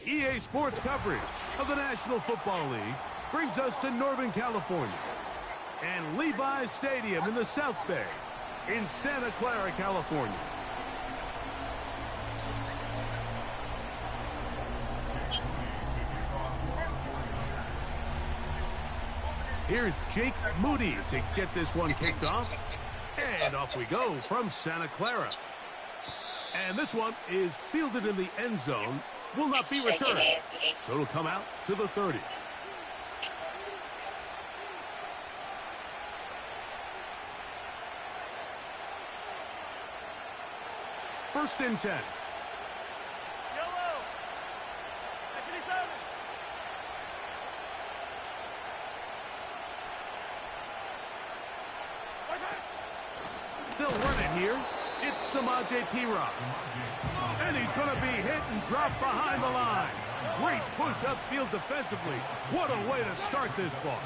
EA Sports coverage of the National Football League brings us to Northern California and Levi's Stadium in the South Bay in Santa Clara, California. Here's Jake Moody to get this one kicked off. And off we go from Santa Clara. And this one is fielded in the end zone. Will not be returned. So it'll come out to the 30. First and 10. They'll run it here. It's Samaje P-Rock. And he's going to be hit and dropped behind the line. Great push upfield defensively. What a way to start this ball.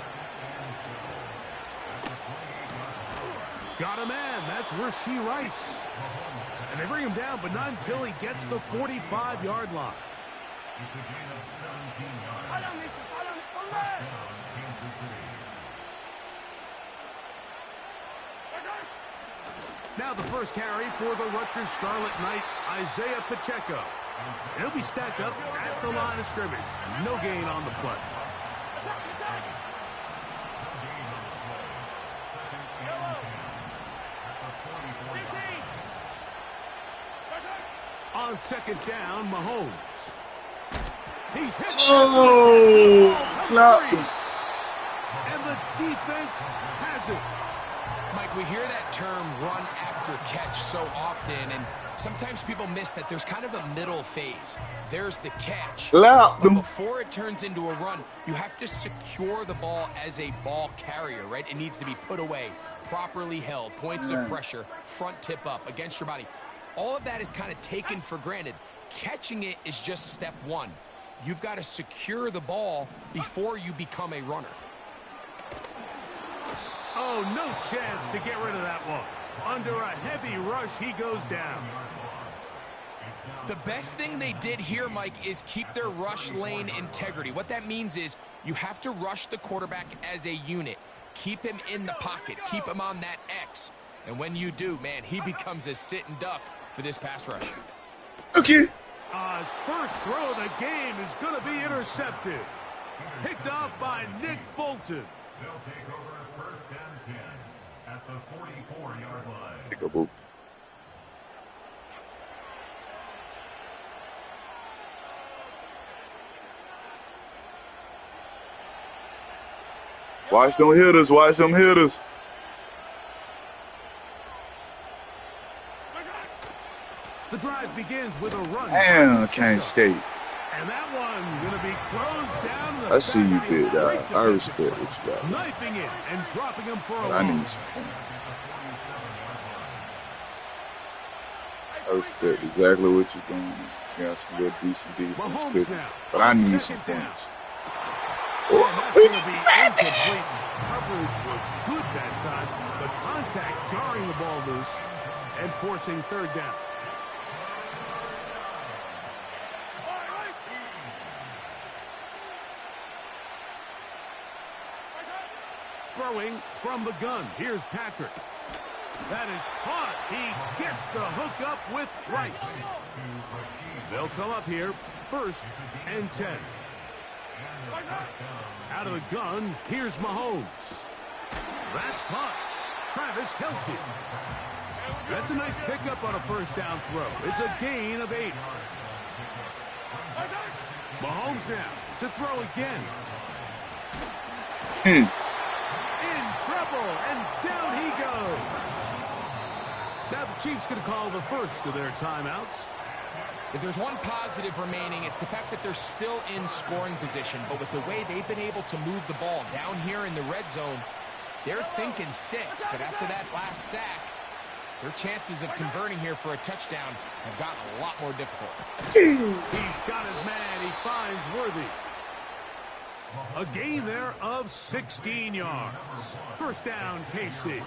Got a man. That's Rasheed Rice. And they bring him down, but not until he gets the 45-yard line. Now the first carry for the Rutgers Scarlet Knight, Isaiah Pacheco. And he'll be stacked up at the line of scrimmage. No gain on the play. On second down, Mahomes. He's hit. Oh, no. And the defense has it. Mike, we hear that term run after catch so often, and sometimes people miss that there's kind of a middle phase. There's the catch. But before it turns into a run, you have to secure the ball as a ball carrier, right? It needs to be put away, properly held, points of pressure, front tip up against your body. All of that is kind of taken for granted. Catching it is just step one. You've got to secure the ball before you become a runner. Oh, no chance to get rid of that one. Under a heavy rush, he goes down. The best thing they did here, Mike, is keep their rush lane integrity. What that means is you have to rush the quarterback as a unit. Keep him in the pocket. Keep him on that X. And when you do, man, he becomes a sitting duck for this pass rush. Okay. His first throw of the game is going to be intercepted. Picked off by Nick Bolton. They'll take over first and 10 at the 44-yard line. Pick-a-boop. Watch them hit us. Watch them hit us. The drive begins with a run. Damn, can't skate. And that one going to be closed down. I see you, big guy. I respect what you got. Knifing it and dropping him for a I loss. need some points. I respect exactly what you're doing. You got some good, decent defense cooking. But I need some points. And that's going to be incomplete. Coverage was good that time, but contact jarring the ball loose and forcing third down. Throwing from the gun. Here's Patrick. That is caught. He gets the hook up with Rice. They'll come up here. First and 10. Out of the gun, here's Mahomes. That's caught. Travis Kelce. That's a nice pickup on a first down throw. It's a gain of 8. Mahomes now to throw again. In trouble, and down he goes. Now the Chiefs going to call the first of their timeouts. If there's one positive remaining, it's the fact that they're still in scoring position. But with the way they've been able to move the ball down here in the red zone, they're thinking 6. But after that last sack, their chances of converting here for a touchdown have gotten a lot more difficult. He's got his man. He finds Worthy. A gain there of 16 yards. First down, KC.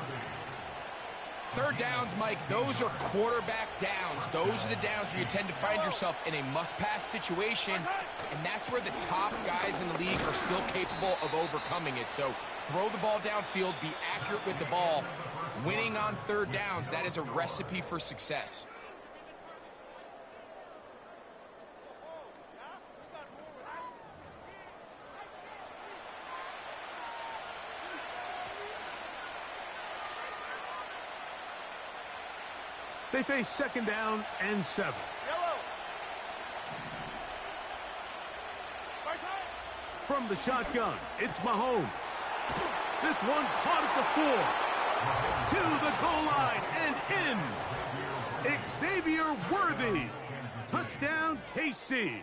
Third downs, Mike, those are quarterback downs. Those are the downs where you tend to find yourself in a must-pass situation, and that's where the top guys in the league are still capable of overcoming it. So throw the ball downfield, be accurate with the ball. Winning on third downs, that is a recipe for success. They face second down and 7. From the shotgun, it's Mahomes. This one caught at the 4. To the goal line and in. Xavier Worthy. Touchdown, KC.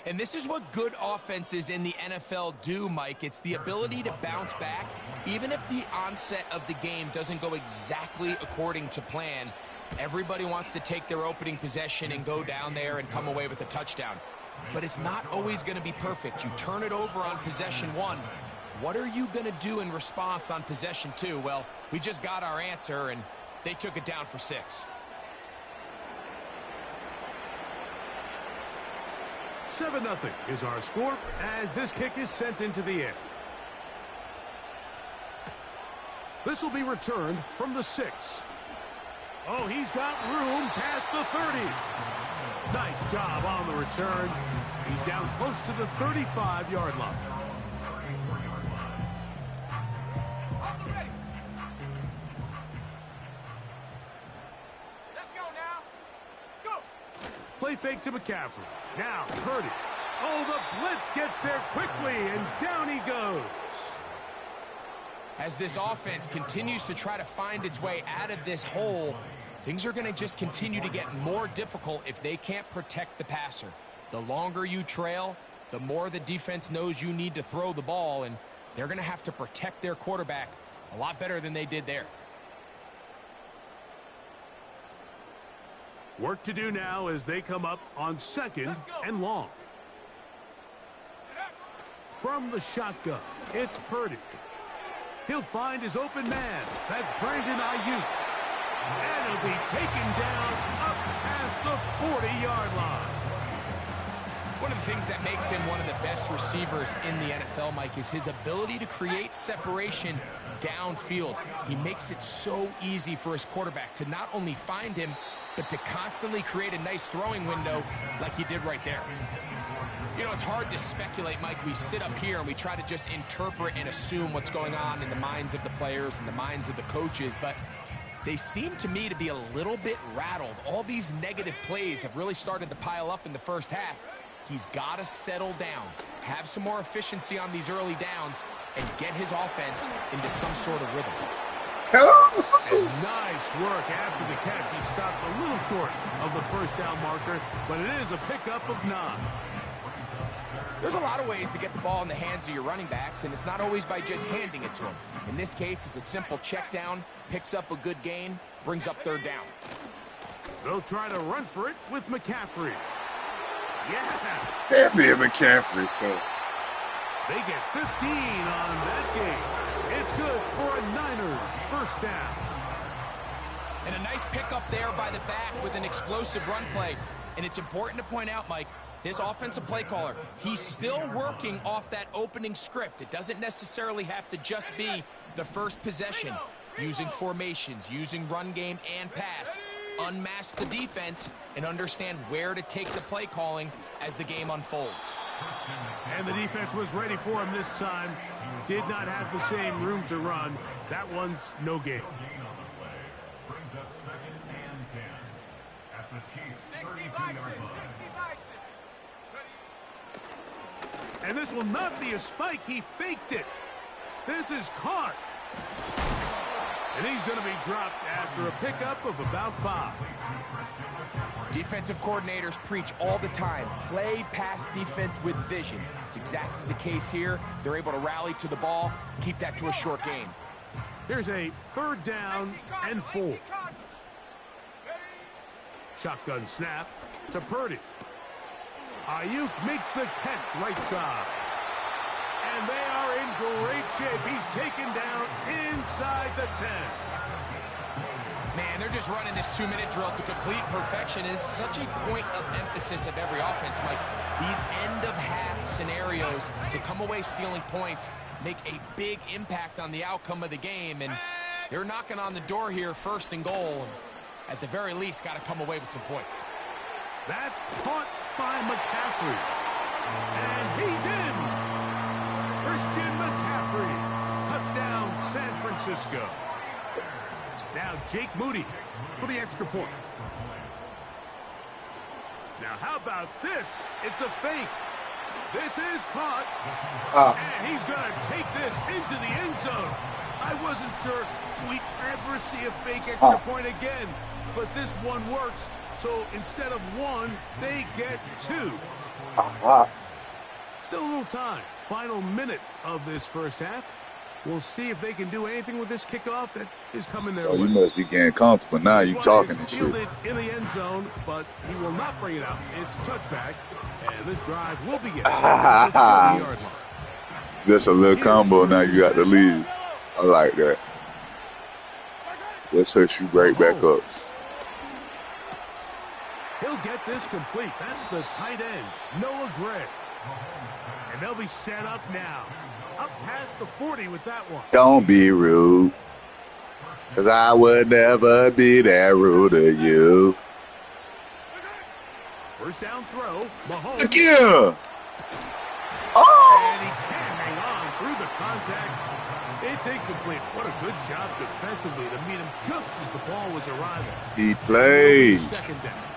And this is what good offenses in the NFL do, Mike. It's the ability to bounce back, even if the onset of the game doesn't go exactly according to plan. Everybody wants to take their opening possession and go down there and come away with a touchdown. But it's not always going to be perfect. You turn it over on possession 1. What are you going to do in response on possession 2? Well, we just got our answer, and they took it down for 6. 7-0 is our score as this kick is sent into the air. This will be returned from the 6. Oh, he's got room past the 30. Nice job on the return. He's down close to the 35-yard line. Play fake to McCaffrey. Now, Purdy. Oh, the blitz gets there quickly, and down he goes. As this offense continues to try to find its way out of this hole, things are going to just continue to get more difficult if they can't protect the passer. The longer you trail, the more the defense knows you need to throw the ball, and they're going to have to protect their quarterback a lot better than they did there. Work to do now as they come up on second and long. From the shotgun, it's Purdy. He'll find his open man. That's Brandon Ayuk. And he'll be taken down up past the 40-yard line. One of the things that makes him one of the best receivers in the NFL, Mike, is his ability to create separation downfield. He makes it so easy for his quarterback to not only find him, but to constantly create a nice throwing window like he did right there. You know, it's hard to speculate, Mike. We sit up here and we try to just interpret and assume what's going on in the minds of the players and the minds of the coaches, but they seem to me to be a little bit rattled. All these negative plays have really started to pile up in the first half. He's got to settle down, have some more efficiency on these early downs, and get his offense into some sort of rhythm. Nice work after the catch. He stopped a little short of the first down marker, but it is a pickup of 9. There's a lot of ways to get the ball in the hands of your running backs, and it's not always by just handing it to them. In this case, it's a simple check down, picks up a good gain, brings up third down. They'll try to run for it with McCaffrey. Yeah. That'd be a McCaffrey, too. They get 15 on that game. It's good for a Niners first down. And a nice pickup there by the back with an explosive run play. And it's important to point out, Mike, this offensive play caller, he's still working off that opening script. It doesn't necessarily have to just be the first possession. Using formations, using run game and pass. Unmask the defense and understand where to take the play calling as the game unfolds. And the defense was ready for him this time. Did not have the same room to run. That one's no gain. Brings up 2nd and 10 at the Chiefs' 32-yard line. And this will not be a spike. He faked it. This is caught. And he's going to be dropped after a pickup of about 5. Defensive coordinators preach all the time, play pass defense with vision. It's exactly the case here. They're able to rally to the ball, keep that to a short gain. Here's a third down and 4. Shotgun snap to Purdy. Ayuk makes the catch right side. And they are in great shape. He's taken down inside the 10. Man, they're just running this 2-minute drill to complete perfection. Is such a point of emphasis of every offense, Mike. These end-of-half scenarios to come away stealing points make a big impact on the outcome of the game. And they're knocking on the door here, 1st and goal. At the very least, got to come away with some points. That's caught by McCaffrey. And he's in. Christian McCaffrey. Touchdown, San Francisco. Now Jake Moody for the extra point. Now how about this? It's a fake. This is caught. And he's going to take this into the end zone. I wasn't sure we'd ever see a fake extra point again. But this one works. So instead of 1, they get 2. Still a little time. Final minute of this first half. We'll see if they can do anything with this kickoff that is coming their way. You must be getting comfortable now. You talking and shit. In the end zone, but he will not bring it out. It's touchback, and this drive will begin. Just a little combo. Now you got the lead. I like that. Let's hurt you right back up. He'll get this complete. That's the tight end, Noah Gray. And they'll be set up now. Up past the 40 with that one. Don't be rude, because I would never be that rude to you. First down throw. Mahomes. Again. And he can't hang on through the contact. It's incomplete. What a good job defensively to meet him just as the ball was arriving. He played. Second down.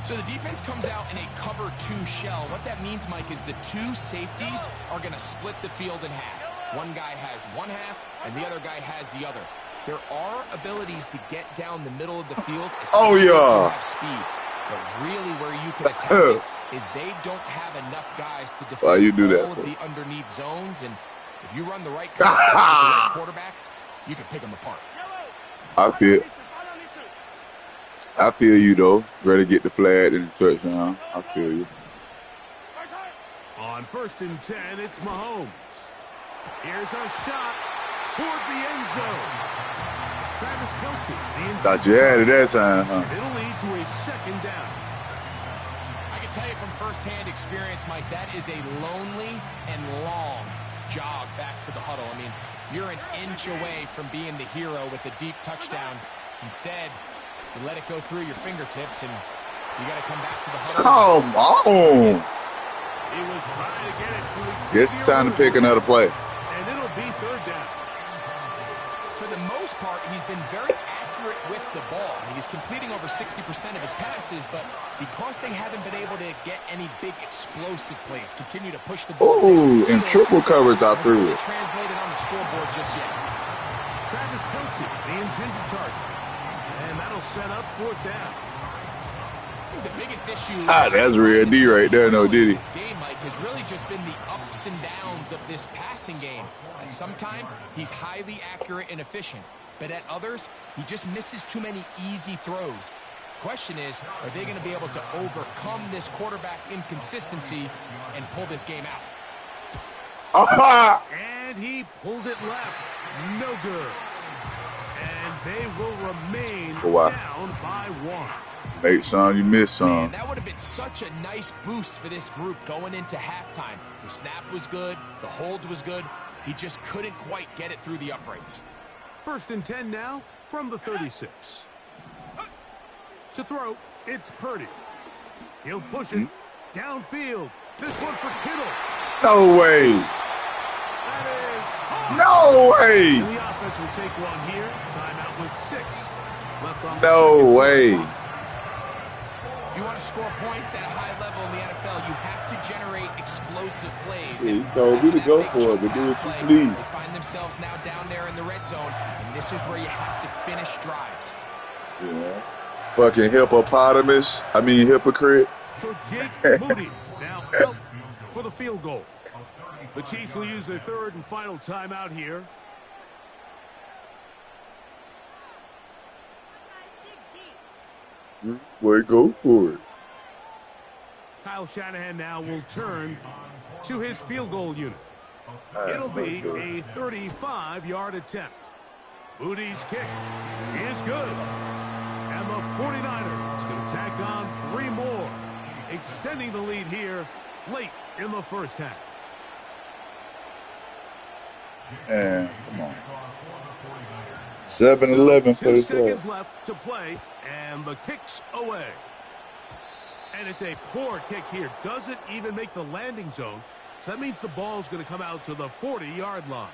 So the defense comes out in a cover 2 shell. What that means, Mike, is the 2 safeties are going to split the field in half. One guy has one half, and the other guy has the other. There are abilities to get down the middle of the field, especially if you have speed. But really where you can attack it is they don't have enough guys to defend all of the underneath zones. And if you run the right concept with the right quarterback, you can pick them apart. I feel you, though. Ready to get the flag in the touchdown. I feel you. On 1st and 10, it's Mahomes. Here's a shot toward the end zone. Travis Kelce. Thought you had it that time, huh? And it'll lead to a second down. I can tell you from firsthand experience, Mike, that is a lonely and long jog back to the huddle. I mean, you're an inch away from being the hero with a deep touchdown. Instead, you let it go through your fingertips, and you got to come back to the huddle. Come on. He was trying to get it to Guess it's time to pick another play. And it'll be 3rd down. For the most part, he's been very accurate with the ball. I mean, he's completing over 60% of his passes, but because they haven't been able to get any big explosive plays, continue to push the ball. Ooh, in triple coverage, I threw it. Translated on the scoreboard just yet. Travis Kelce, the intended target. And that'll set up 4th down. The biggest issue that's real D right there, no Diddy. This game, Mike, has really just been the ups and downs of this passing game. And sometimes he's highly accurate and efficient, but at others, he just misses too many easy throws. Question is, are they going to be able to overcome this quarterback inconsistency and pull this game out? And he pulled it left. No good. And they will remain down by 1. Make some, you miss some. Man, that would have been such a nice boost for this group going into halftime. The snap was good. The hold was good. He just couldn't quite get it through the uprights. 1st and 10 now from the 36. To throw, it's Purdy. He'll push it downfield. This one for Kittle. No way. That is no way. And the offense will take one here. Timeout with 6 left on the no way. If you want to score points at a high level in the NFL, you have to generate explosive plays. He told me to go for it, but do what you please. They find themselves now down there in the red zone, and this is where you have to finish drives. Yeah. Fucking hippopotamus. I mean hypocrite. So Jake Moody now out for the field goal. The Chiefs will use their 3rd and final timeout here. Boy, go for it. Kyle Shanahan now will turn to his field goal unit. It'll be a 35-yard attempt. Moody's kick is good. And the 49ers going to tack on 3 more, extending the lead here late in the first half. And come on. 7-11 for 2 the seconds left to play, and the kick's away. And it's a poor kick here. Doesn't even make the landing zone. So that means the ball's going to come out to the 40-yard line.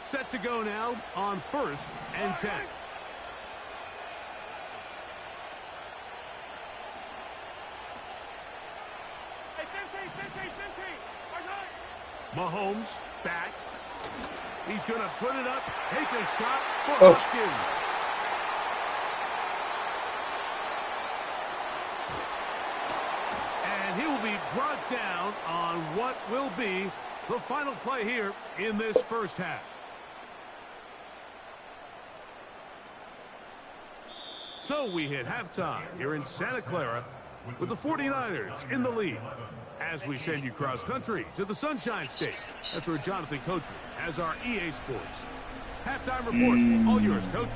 Set to go now on 1st and 10. Mahomes back. He's going to put it up, take a shot for Hopkins. And he will be brought down on what will be the final play here in this first half. So we hit halftime here in Santa Clara with the 49ers in the lead. As we send you cross-country to the Sunshine State. That's where Jonathan Coachman has our EA Sports halftime report. All yours, Coach.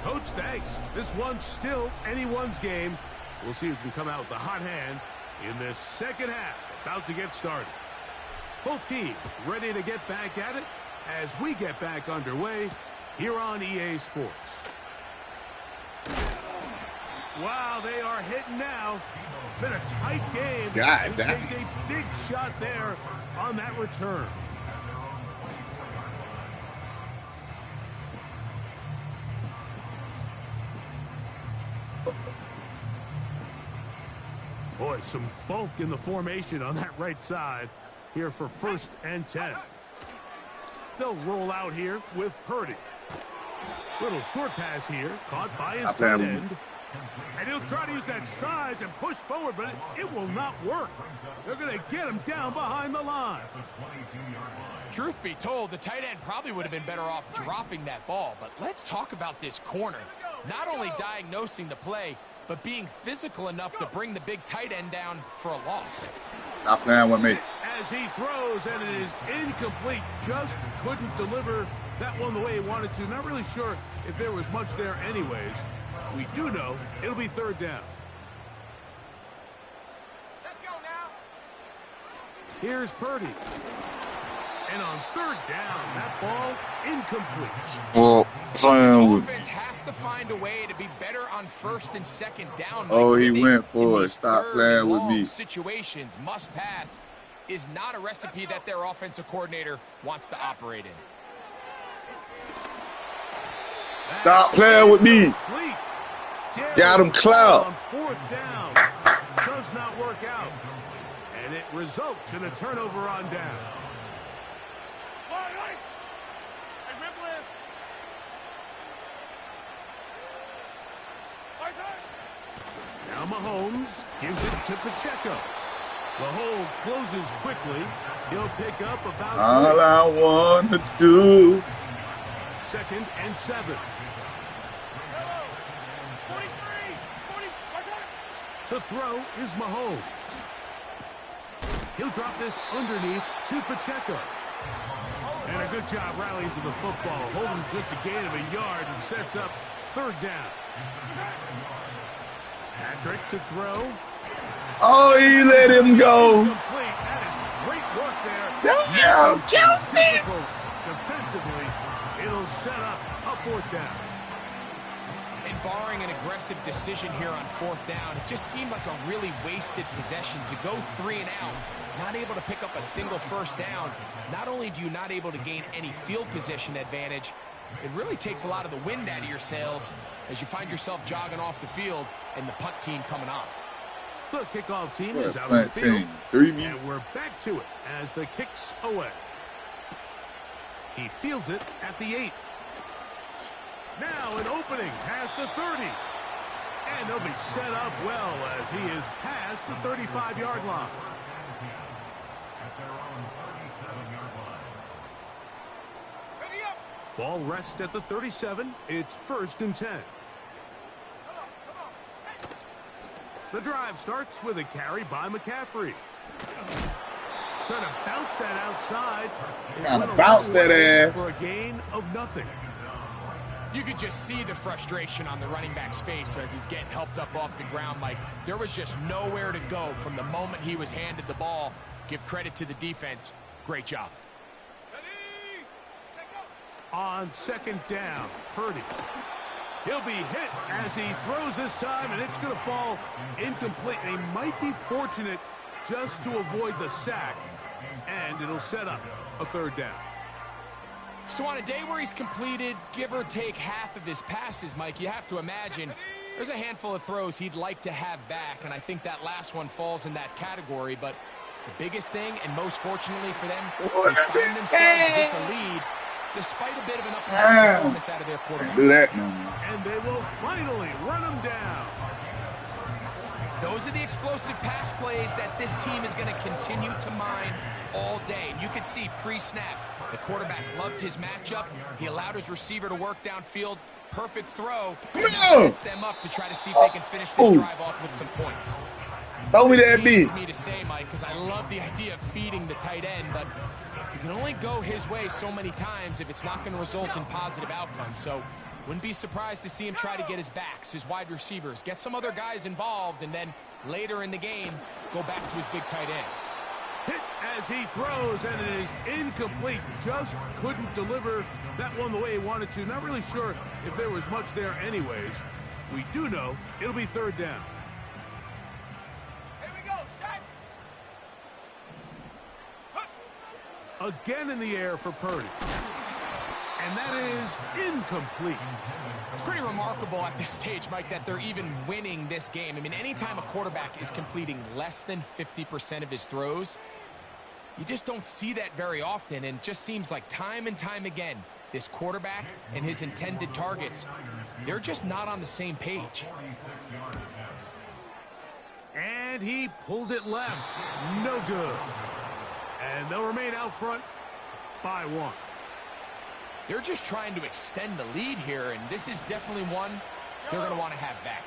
Coach, thanks. This one's still anyone's game. We'll see who can come out with the hot hand in this second half. About to get started. Both teams ready to get back at it as we get back underway here on EA Sports. Wow, they are hitting now. Been a tight game. God, he takes a big shot there on that return. Boy, some bulk in the formation on that right side here for 1st and 10. They'll roll out here with Purdy. Little short pass here, caught by his tight end. And he'll try to use that size and push forward, but it will not work. They're going to get him down behind the line. Truth be told, the tight end probably would have been better off dropping that ball. But let's talk about this corner. Not only diagnosing the play, but being physical enough to bring the big tight end down for a loss. Stop playing with me. As he throws, and it is incomplete. Just couldn't deliver that one the way he wanted to. Not really sure if there was much there anyways. We do know it'll be 3rd down. Let's go now. Here's Purdy. And on 3rd down, that ball incomplete. Well, This offense has to find a way to be better on 1st and 2nd down. Oh, he went for it. Stop playing with me. Situations, must pass is not a recipe that their offensive coordinator wants to operate in. Stop playing with me. Got him clout. On 4th down. Does not work out. And it results in a turnover on down. Now Mahomes gives it to Pacheco. The hole closes quickly. He'll pick up about all I want to do. 2nd and 7. To throw is Mahomes. He'll drop this underneath to Pacheco. And a good job rallying to the football. Holding just a gain of a yard and sets up 3rd down. Patrick to throw. Oh, he let him go. That is great work there. Damn, Kelsey. Defensively, it'll set up a 4th down. And barring an aggressive decision here on 4th down, it just seemed like a really wasted possession to go 3 and out, not able to pick up a single 1st down. Not only do you not able to gain any field position advantage, it really takes a lot of the wind out of your sails as you find yourself jogging off the field and the punt team coming on. The kickoff team is out on the field, and we're back to it as the kick's away. He fields it at the 8. Now an opening past the 30. And they'll be set up well as he is past the 35-yard line. Ball rests at the 37. It's 1st and 10. The drive starts with a carry by McCaffrey. Trying to bounce that outside. Trying to bounce that ass. For a gain of nothing. You could just see the frustration on the running back's face as he's getting helped up off the ground. Like, there was just nowhere to go from the moment he was handed the ball. Give credit to the defense. Great job. On second down, Purdy. He'll be hit as he throws this time, and it's going to fall incomplete. And he might be fortunate just to avoid the sack, and it'll set up a third down. So on a day where he's completed, give or take half of his passes, Mike, you have to imagine there's a handful of throws he'd like to have back, and I think that last one falls in that category. But the biggest thing, and most fortunately for them, they find themselves with the lead despite a bit of an up-and-down performance out of their quarterback. Do that no more. And they will finally run him down. Those are the explosive pass plays that this team is going to continue to mine all day. And you can see pre-snap, the quarterback loved his matchup. He allowed his receiver to work downfield. Perfect throw. And sets them up to try to see if they can finish this drive off with some points. Throw me that beat. Me to say, Mike, because I love the idea of feeding the tight end, but you can only go his way so many times if it's not going to result in positive outcomes. So wouldn't be surprised to see him try to get his backs, his wide receivers, get some other guys involved, and then later in the game, go back to his big tight end. Hit as he throws, and it is incomplete. Just couldn't deliver that one the way he wanted to. Not really sure if there was much there anyways. We do know it'll be third down. Here we go, set. Again in the air for Purdy. And that is incomplete. It's pretty remarkable at this stage, Mike, that they're even winning this game. I mean, anytime a quarterback is completing less than 50% of his throws, you just don't see that very often. And it just seems like time and time again, this quarterback and his intended targets, they're just not on the same page. And he pulled it left. No good. And they'll remain out front by one. They're just trying to extend the lead here, and this is definitely one they're going to want to have back.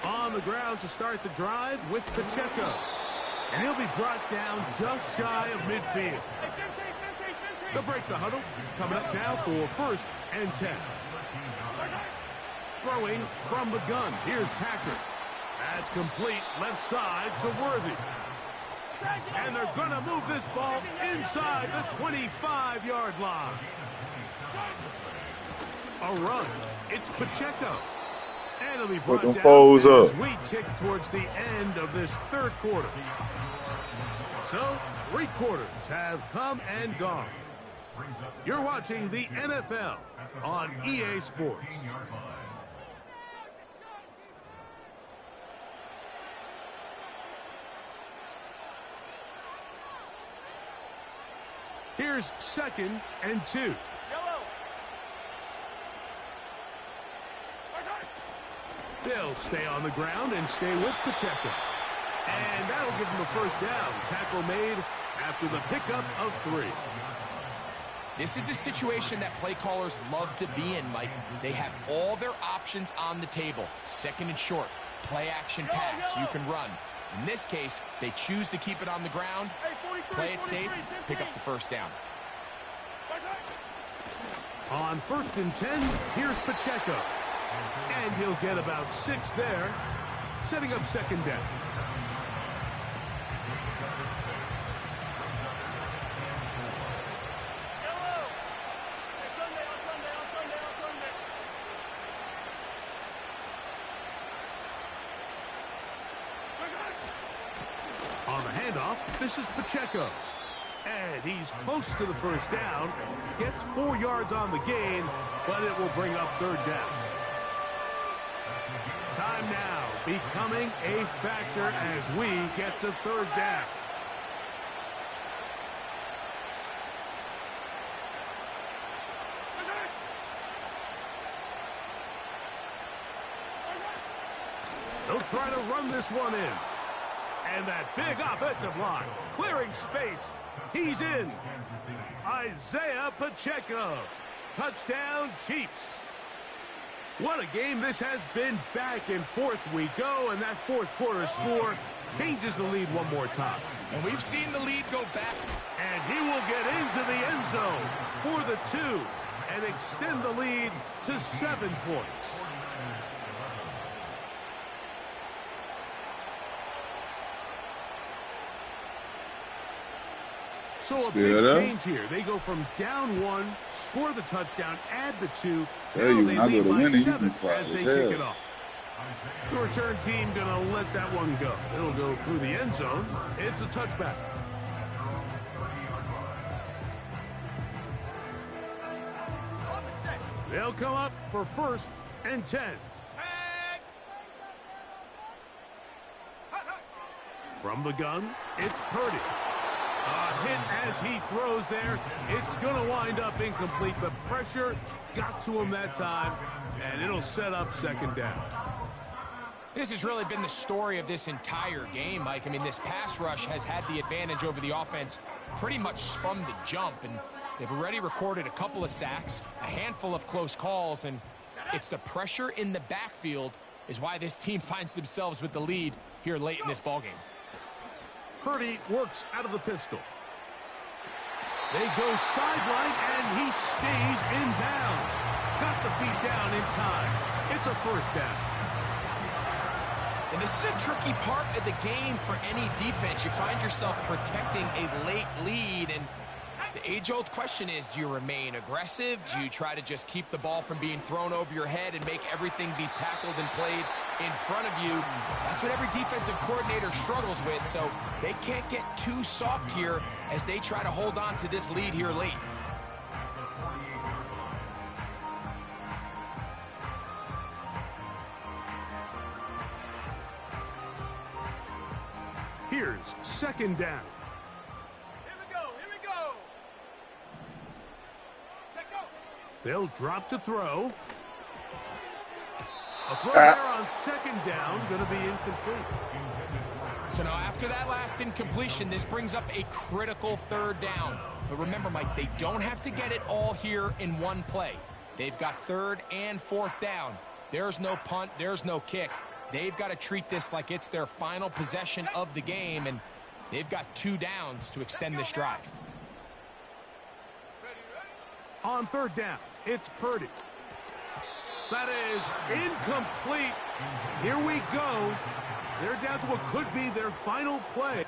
On the ground to start the drive with Pacheco. And he'll be brought down just shy of midfield. They'll break the huddle. Coming up now for first and 10. Throwing from the gun. Here's Patrick. That's complete left side to Worthy. And they're going to move this ball inside the 25-yard line. A run. It's Pacheco. And it'll be brought down as we tick towards the end of this third quarter. So, 3 quarters have come and gone. You're watching the NFL on EA Sports. Here's second and 2. They'll stay on the ground and stay with Pacheco. And that'll give them a first down. Tackle made after the pickup of 3. This is a situation that play callers love to be in, Mike. They have all their options on the table. Second and short, play action pass, you can run. In this case, they choose to keep it on the ground, play it safe, pick up the first down. On first and 10, here's Pacheco. And he'll get about 6 there, setting up second down. On the handoff, this is Pacheco. And he's close to the first down. Gets 4 yards on the gain, but it will bring up third down. Time now becoming a factor as we get to third down. They'll try to run this one in. And that big offensive line clearing space. He's in. Isaiah Pacheco. Touchdown, Chiefs. What a game this has been. Back and forth we go, and that fourth quarter score changes the lead one more time. And we've seen the lead go back. And he will get into the end zone for the 2 and extend the lead to 7 points. So a big change here. They go from down 1, score the touchdown, add the 2. Now they lead by 7 as they kick it off. The return team going to let that one go. It'll go through the end zone. It's a touchback. They'll come up for 1st and 10. From the gun, it's Purdy. A hit as he throws there. It's going to wind up incomplete. The pressure got to him that time, and it'll set up 2nd down. This has really been the story of this entire game, Mike. I mean, this pass rush has had the advantage over the offense pretty much from the jump, and they've already recorded a couple of sacks, a handful of close calls, and it's the pressure in the backfield is why this team finds themselves with the lead here late in this ballgame. Purdy works out of the pistol. They go sideline, and he stays in bounds. Got the feet down in time. It's a 1st down. And this is a tricky part of the game for any defense. You find yourself protecting a late lead, and the age-old question is, do you remain aggressive? Do you try to just keep the ball from being thrown over your head and make everything be tackled and played in front of you? That's what every defensive coordinator struggles with, so they can't get too soft here as they try to hold on to this lead here late. Here's 2nd down. They'll drop to throw. A throw there on 2nd down, going to be incomplete. So now after that last incompletion, this brings up a critical 3rd down. But remember, Mike, they don't have to get it all here in one play. They've got 3rd and 4th down. There's no punt, there's no kick. They've got to treat this like it's their final possession of the game, and they've got 2 downs to extend this drive. On 3rd down, it's Purdy. That is incomplete. Here we go. They're down to what could be their final play.